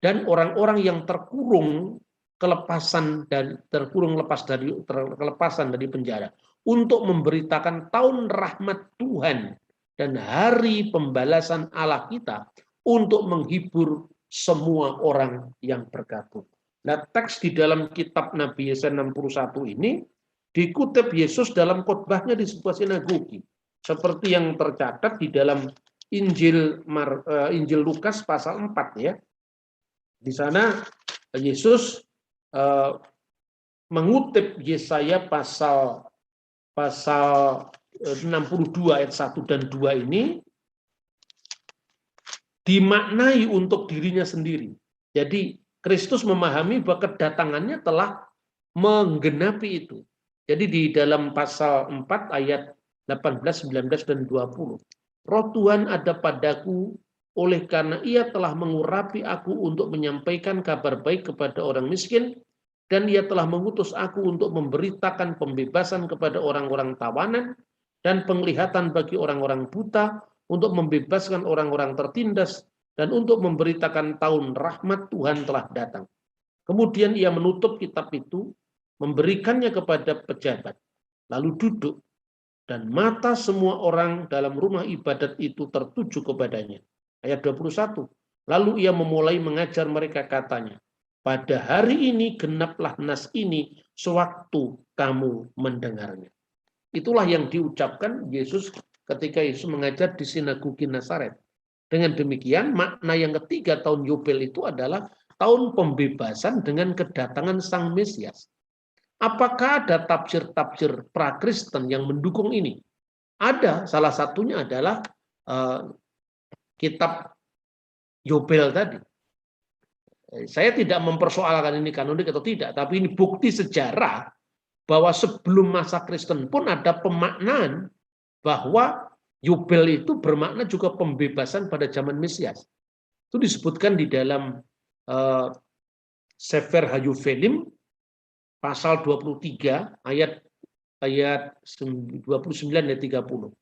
dan orang-orang yang terkurung kelepasan dan kelepasan dari penjara, untuk memberitakan tahun rahmat Tuhan dan hari pembalasan Allah kita, untuk menghibur semua orang yang bergabung. Nah, teks di dalam kitab Nabi Yesaya 61 ini dikutip Yesus dalam khotbahnya di sebuah sinagogi, seperti yang tercatat di dalam Injil Lukas pasal 4 ya. Di sana Yesus mengutip Yesaya pasal 62 ayat 1 dan 2 ini dimaknai untuk dirinya sendiri. Jadi Kristus memahami bahwa kedatangannya telah menggenapi itu. Jadi di dalam pasal 4 ayat 18, 19, dan 20. Roh Tuhan ada padaku, oleh karena ia telah mengurapi aku untuk menyampaikan kabar baik kepada orang miskin, dan ia telah mengutus aku untuk memberitakan pembebasan kepada orang-orang tawanan, dan penglihatan bagi orang-orang buta, untuk membebaskan orang-orang tertindas, dan untuk memberitakan tahun rahmat Tuhan telah datang. Kemudian ia menutup kitab itu, memberikannya kepada pejabat, lalu duduk, dan mata semua orang dalam rumah ibadat itu tertuju kepadanya. Ayat 21. Lalu ia memulai mengajar mereka, katanya, pada hari ini genaplah nas ini sewaktu kamu mendengarnya. Itulah yang diucapkan Yesus ketika Yesus mengajar di sinagogi Nazaret. Dengan demikian, makna yang ketiga tahun Yobel itu adalah tahun pembebasan dengan kedatangan Sang Mesias. Apakah ada tafsir-tafsir pra-Kristen yang mendukung ini? Ada, salah satunya adalah kitab Yobel tadi. Saya tidak mempersoalkan ini kanonik atau tidak, tapi ini bukti sejarah bahwa sebelum masa Kristen pun ada pemaknaan bahwa Yobel itu bermakna juga pembebasan pada zaman Mesias. Itu disebutkan di dalam Sefer Hayuvelim pasal 23 ayat 29 dan 30.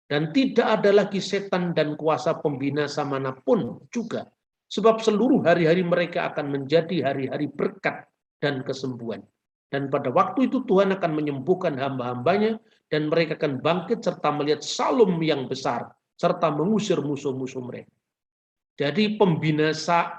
Dan tidak ada lagi setan dan kuasa pembinasa manapun juga, sebab seluruh hari-hari mereka akan menjadi hari-hari berkat dan kesembuhan. Dan pada waktu itu Tuhan akan menyembuhkan hamba-hambanya, dan mereka akan bangkit serta melihat Salum yang besar, serta mengusir musuh-musuh mereka. Jadi pembinasa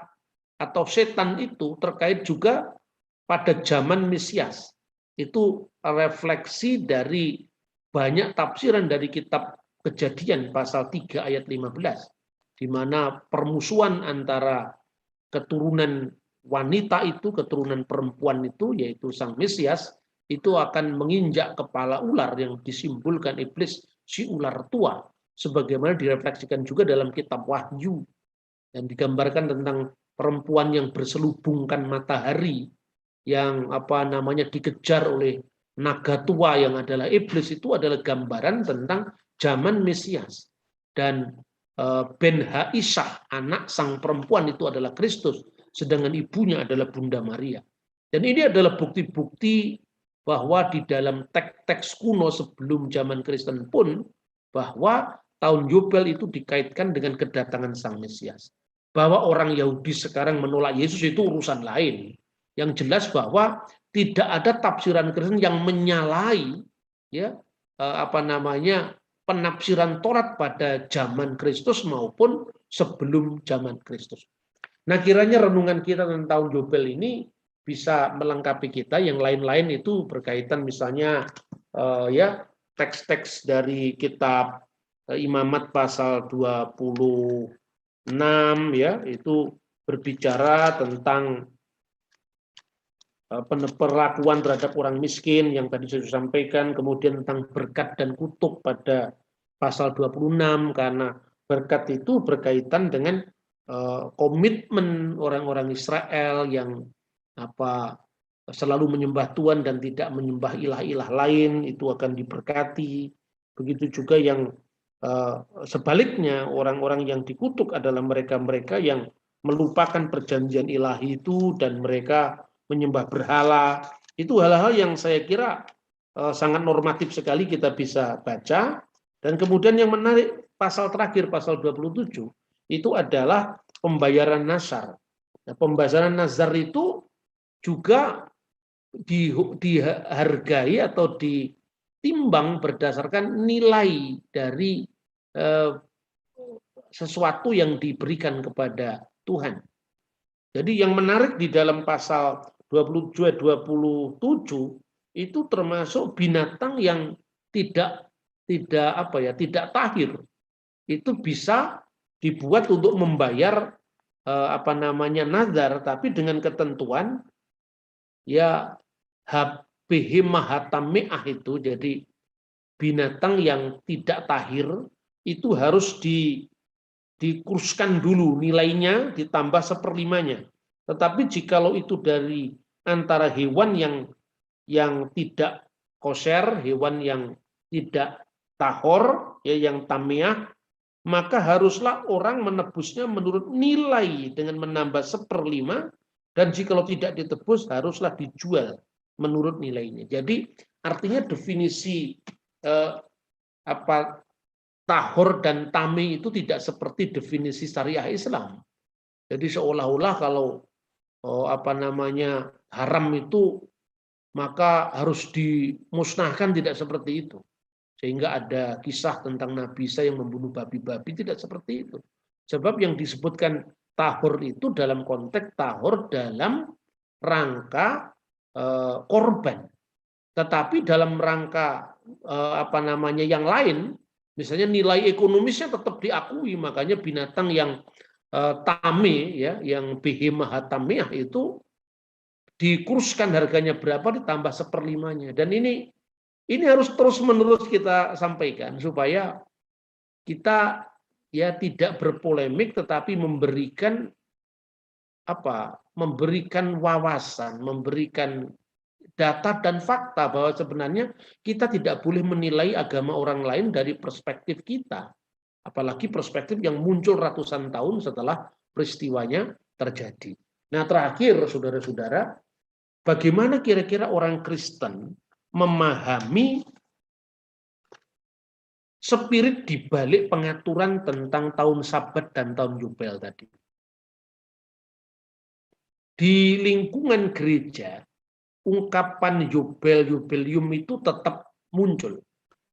atau setan itu terkait juga pada zaman Mesias. Itu refleksi dari banyak tafsiran dari kitab Kejadian pasal 3 ayat 15, di mana permusuhan antara keturunan wanita itu, keturunan perempuan itu, yaitu Sang Mesias, itu akan menginjak kepala ular yang disimbolkan iblis, si ular tua, sebagaimana direfleksikan juga dalam kitab Wahyu, dan digambarkan tentang perempuan yang berselubungkan matahari, yang dikejar oleh naga tua yang adalah iblis. Itu adalah gambaran tentang zaman Mesias. Dan Ben Haishah, anak sang perempuan itu adalah Kristus, sedangkan ibunya adalah Bunda Maria. Dan ini adalah bukti-bukti bahwa di dalam teks-teks kuno sebelum zaman Kristen pun, bahwa tahun Yobel itu dikaitkan dengan kedatangan Sang Mesias. Bahwa orang Yahudi sekarang menolak Yesus itu urusan lain. Yang jelas bahwa tidak ada tafsiran Kristen yang menyalahi penafsiran Taurat pada zaman Kristus maupun sebelum zaman Kristus. Nah, kiranya renungan kita tentang tahun Yobel ini bisa melengkapi kita. Yang lain-lain itu berkaitan misalnya teks-teks dari kitab Imamat pasal 26 itu berbicara tentang perlakuan terhadap orang miskin yang tadi saya sampaikan, kemudian tentang berkat dan kutuk pada pasal 26, karena berkat itu berkaitan dengan komitmen orang-orang Israel yang selalu menyembah Tuhan dan tidak menyembah ilah-ilah lain, itu akan diberkati. Begitu juga yang sebaliknya, orang-orang yang dikutuk adalah mereka-mereka yang melupakan perjanjian ilahi itu dan mereka menyembah berhala. Itu hal-hal yang saya kira sangat normatif sekali kita bisa baca. Dan kemudian yang menarik, pasal terakhir, pasal 27, itu adalah pembayaran nazar. Nah, pembayaran nazar itu juga dihargai atau ditimbang berdasarkan nilai dari sesuatu yang diberikan kepada Tuhan. Jadi yang menarik di dalam pasal 27 itu termasuk binatang yang tidak tahir. Itu bisa dibuat untuk membayar nazar, tapi dengan ketentuan ya HBH Mahatamiah itu, jadi binatang yang tidak tahir itu harus dikuruskan dulu nilainya, ditambah seperlimanya. Tetapi jikalau itu dari antara hewan yang tidak koser, hewan yang tidak tahor, ya, yang tamiah, maka haruslah orang menebusnya menurut nilai dengan menambah seperlima, dan jikalau tidak ditebus haruslah dijual menurut nilainya. Jadi artinya definisi tahor dan tami itu tidak seperti definisi syariah Islam. Jadi seolah-olah kalau haram itu maka harus dimusnahkan, tidak seperti itu. Sehingga ada kisah tentang Nabi Isa yang membunuh babi-babi, tidak seperti itu. Sebab yang disebutkan tahor itu dalam konteks tahor dalam rangka korban. Tetapi dalam rangka yang lain, misalnya nilai ekonomisnya tetap diakui, makanya binatang yang tame, ya, yang behemah itu dikuruskan harganya berapa ditambah seperlimanya. Dan ini harus terus-menerus kita sampaikan supaya kita ya tidak berpolemik, tetapi memberikan wawasan, memberikan data dan fakta bahwa sebenarnya kita tidak boleh menilai agama orang lain dari perspektif kita. Apalagi perspektif yang muncul ratusan tahun setelah peristiwanya terjadi. Nah, terakhir saudara-saudara, bagaimana kira-kira orang Kristen memahami spirit di balik pengaturan tentang tahun Sabat dan tahun Yubel tadi? Di lingkungan gereja, ungkapan Yubel-Yubelium itu tetap muncul.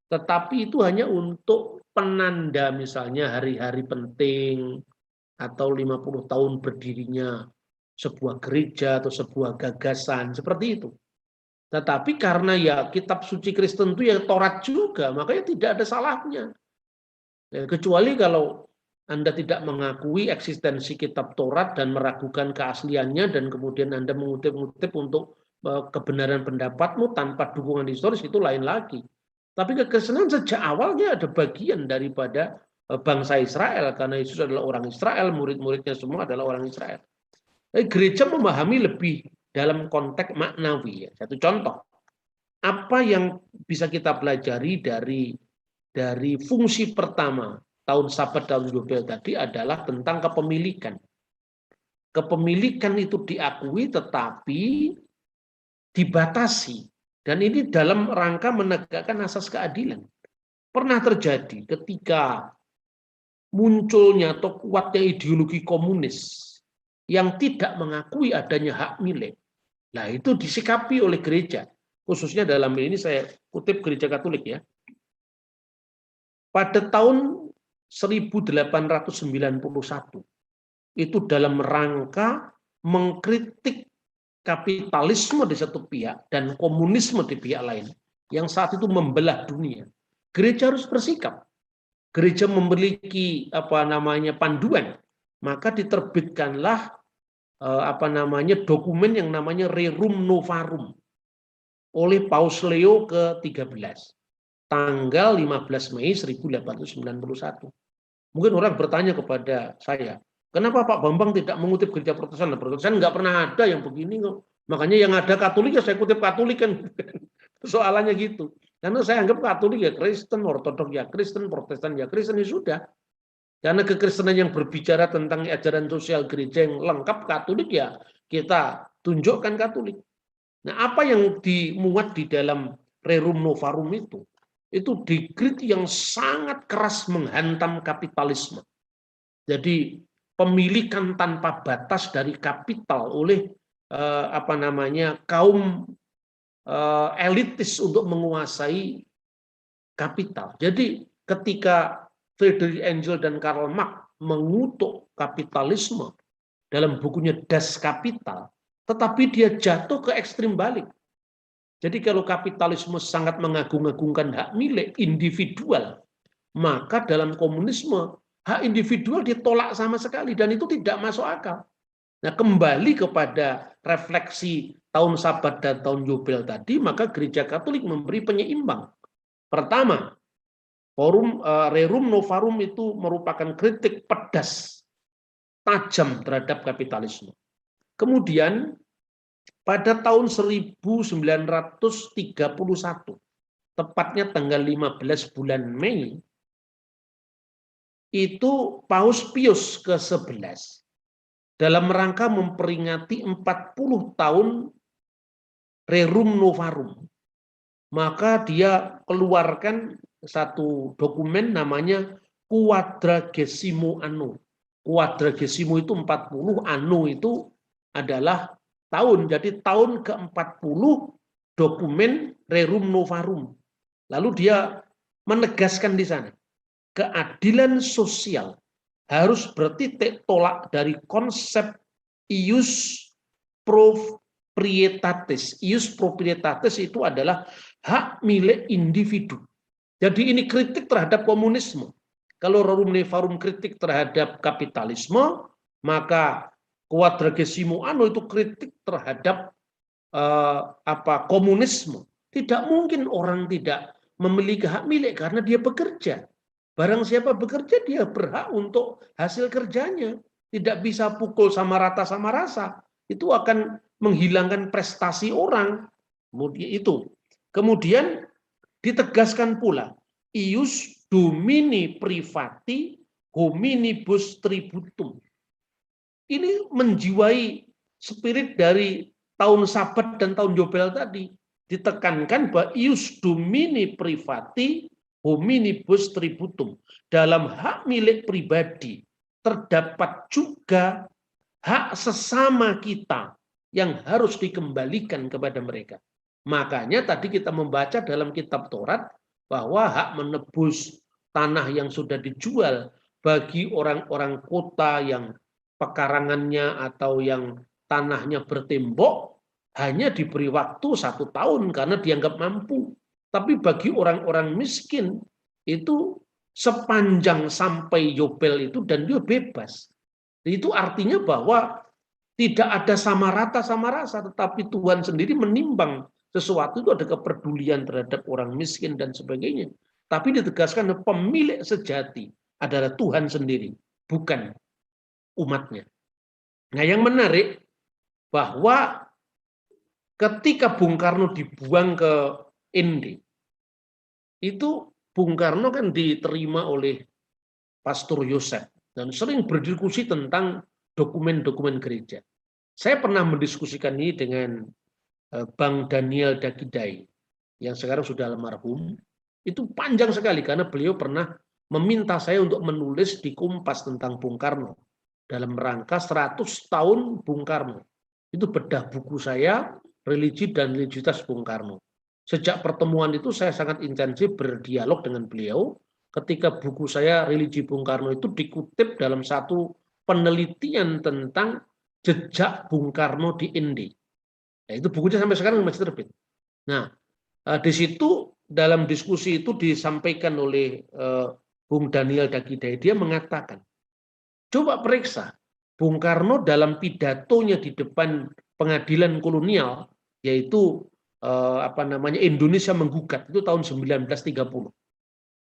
Tetapi itu hanya untuk penanda, misalnya hari-hari penting atau 50 tahun berdirinya sebuah gereja atau sebuah gagasan, seperti itu. Tetapi karena ya kitab suci Kristen itu ya Taurat juga, makanya tidak ada salahnya. Ya, kecuali kalau Anda tidak mengakui eksistensi kitab Taurat dan meragukan keasliannya, dan kemudian Anda mengutip-ngutip untuk kebenaran pendapatmu tanpa dukungan historis, itu lain lagi. Tapi kekristenan sejak awalnya ada bagian daripada bangsa Israel, karena Yesus adalah orang Israel, murid-muridnya semua adalah orang Israel. Gereja memahami lebih dalam konteks maknawi. Satu contoh, apa yang bisa kita pelajari dari fungsi pertama tahun Sabat, tahun Yubel tadi adalah tentang kepemilikan. Kepemilikan itu diakui tetapi dibatasi, dan ini dalam rangka menegakkan asas keadilan. Pernah terjadi ketika munculnya atau kuatnya ideologi komunis yang tidak mengakui adanya hak milik. Nah, itu disikapi oleh gereja, khususnya dalam ini saya kutip gereja Katolik ya. Pada tahun 1891 itu dalam rangka mengkritik kapitalisme di satu pihak dan komunisme di pihak lain yang saat itu membelah dunia. Gereja harus bersikap. Gereja memiliki panduan, maka diterbitkanlah dokumen yang namanya Rerum Novarum oleh Paus Leo ke-13 tanggal 15 Mei 1891. Mungkin orang bertanya kepada saya, kenapa Pak Bambang tidak mengutip gereja Protestan? Protestan nggak pernah ada yang begini kok. Makanya yang ada Katolik ya saya kutip Katolik kan. Soalannya gitu. Karena saya anggap Katolik ya Kristen, Ortodok ya Kristen, Protestan ya Kristen, ya sudah. Karena kekristenan yang berbicara tentang ajaran sosial gereja yang lengkap Katolik, ya kita tunjukkan Katolik. Nah, apa yang dimuat di dalam Rerum Novarum itu dikritik yang sangat keras menghantam kapitalisme. Jadi pemilikan tanpa batas dari kapital oleh kaum elitis untuk menguasai kapital. Jadi ketika Friedrich Engels dan Karl Marx mengutuk kapitalisme dalam bukunya Das Kapital, tetapi dia jatuh ke ekstrim balik. Jadi kalau kapitalisme sangat mengagung-agungkan hak milik individual, maka dalam komunisme hak individual ditolak sama sekali dan itu tidak masuk akal. Nah, kembali kepada refleksi tahun Sabat dan tahun Yobel tadi, maka Gereja Katolik memberi penyeimbang. Pertama, Rerum Novarum itu merupakan kritik pedas, tajam terhadap kapitalisme. Kemudian pada tahun 1931, tepatnya tanggal 15 bulan Mei, itu Paus Pius ke-11 dalam rangka memperingati 40 tahun Rerum Novarum, maka dia keluarkan satu dokumen namanya Quadragesimo Anno. Quadragesimo itu 40, anno itu adalah tahun. Jadi tahun ke-40 dokumen Rerum Novarum. Lalu dia menegaskan di sana, keadilan sosial harus bertitik tolak dari konsep ius proprietatis. Ius proprietatis itu adalah hak milik individu. Jadi ini kritik terhadap komunisme. Kalau Rerum Novarum kritik terhadap kapitalisme, maka Quadragesimo Anno itu kritik terhadap komunisme. Tidak mungkin orang tidak memiliki hak milik karena dia bekerja. Barang siapa bekerja dia berhak untuk hasil kerjanya. Tidak bisa pukul sama rata sama rasa. Itu akan menghilangkan prestasi orang. Kemudian ditegaskan pula ius domini privati hominibus tributum. Ini menjiwai spirit dari tahun Sabat dan tahun Yobel tadi. Ditekankan bahwa ius domini privati hominibus tributum. Dalam hak milik pribadi terdapat juga hak sesama kita yang harus dikembalikan kepada mereka. Makanya tadi kita membaca dalam kitab Taurat bahwa hak menebus tanah yang sudah dijual bagi orang-orang kota yang pekarangannya atau yang tanahnya bertembok hanya diberi waktu 1 tahun karena dianggap mampu. Tapi bagi orang-orang miskin itu sepanjang sampai Yobel itu dan dia bebas. Itu artinya bahwa tidak ada sama rata sama rasa, tetapi Tuhan sendiri menimbang sesuatu itu ada kepedulian terhadap orang miskin dan sebagainya. Tapi ditegaskan pemilik sejati adalah Tuhan sendiri, bukan umatnya. Nah, yang menarik bahwa ketika Bung Karno dibuang ke Indi, itu Bung Karno kan diterima oleh Pastor Yosef dan sering berdiskusi tentang dokumen-dokumen gereja. Saya pernah mendiskusikan ini dengan Bang Daniel Dakidai yang sekarang sudah almarhum. Itu panjang sekali karena beliau pernah meminta saya untuk menulis di Kompas tentang Bung Karno dalam rangka 100 tahun Bung Karno. Itu bedah buku saya, Religi dan Religiusitas Bung Karno. Sejak pertemuan itu saya sangat intensif berdialog dengan beliau. Ketika buku saya Religi Bung Karno itu dikutip dalam satu penelitian tentang jejak Bung Karno di Indi. Nah, itu bukunya sampai sekarang masih terbit. Nah, di situ dalam diskusi itu disampaikan oleh Bung Daniel Dakidai, dia mengatakan, coba periksa Bung Karno dalam pidatonya di depan pengadilan kolonial, yaitu Indonesia Menggugat, itu tahun 1930.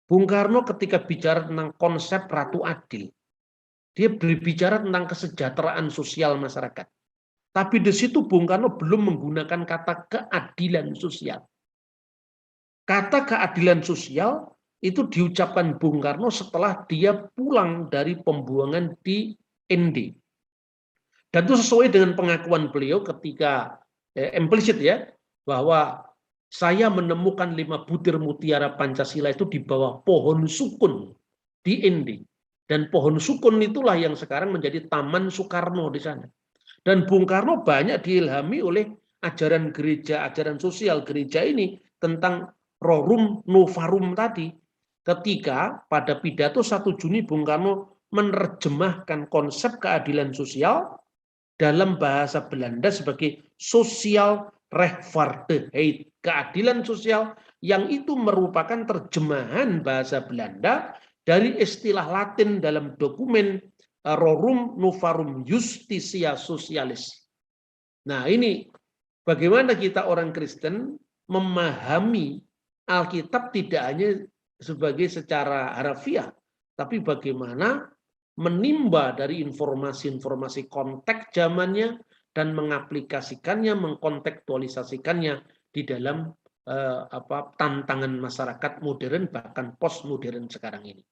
Bung Karno ketika bicara tentang konsep Ratu Adil, dia berbicara tentang kesejahteraan sosial masyarakat. Tapi di situ Bung Karno belum menggunakan kata keadilan sosial. Kata keadilan sosial itu diucapkan Bung Karno setelah dia pulang dari pembuangan di Indi. Dan itu sesuai dengan pengakuan beliau ketika implisit ya, bahwa saya menemukan 5 butir mutiara Pancasila itu di bawah pohon sukun di Indi. Dan pohon sukun itulah yang sekarang menjadi Taman Soekarno di sana. Dan Bung Karno banyak diilhami oleh ajaran gereja, ajaran sosial gereja ini tentang Rerum Novarum tadi. Ketika pada pidato 1 Juni Bung Karno menerjemahkan konsep keadilan sosial dalam bahasa Belanda sebagai social rechtvaardigheid, keadilan sosial yang itu merupakan terjemahan bahasa Belanda dari istilah Latin dalam dokumen Rerum Novarum Justitia Socialis. Nah, ini bagaimana kita orang Kristen memahami Alkitab tidak hanya sebagai secara harfiah, tapi bagaimana menimba dari informasi-informasi konteks zamannya dan mengaplikasikannya, mengkontekstualisasikannya di dalam tantangan masyarakat modern bahkan postmodern sekarang ini.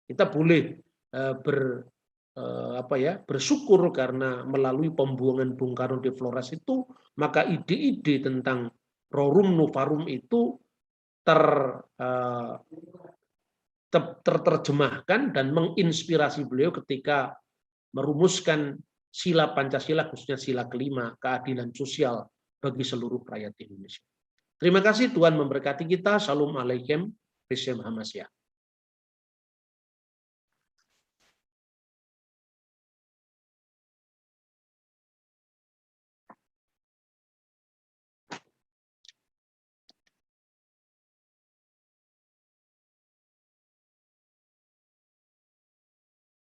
Kita boleh bersyukur karena melalui pembuangan Bung Karno de Flores itu, maka ide-ide tentang Rerum Novarum itu terjemahkan dan menginspirasi beliau ketika merumuskan sila Pancasila, khususnya sila kelima, keadilan sosial bagi seluruh rakyat Indonesia. Terima kasih, Tuhan memberkati kita. Shalom Alaikum. Kristus Maha Masya.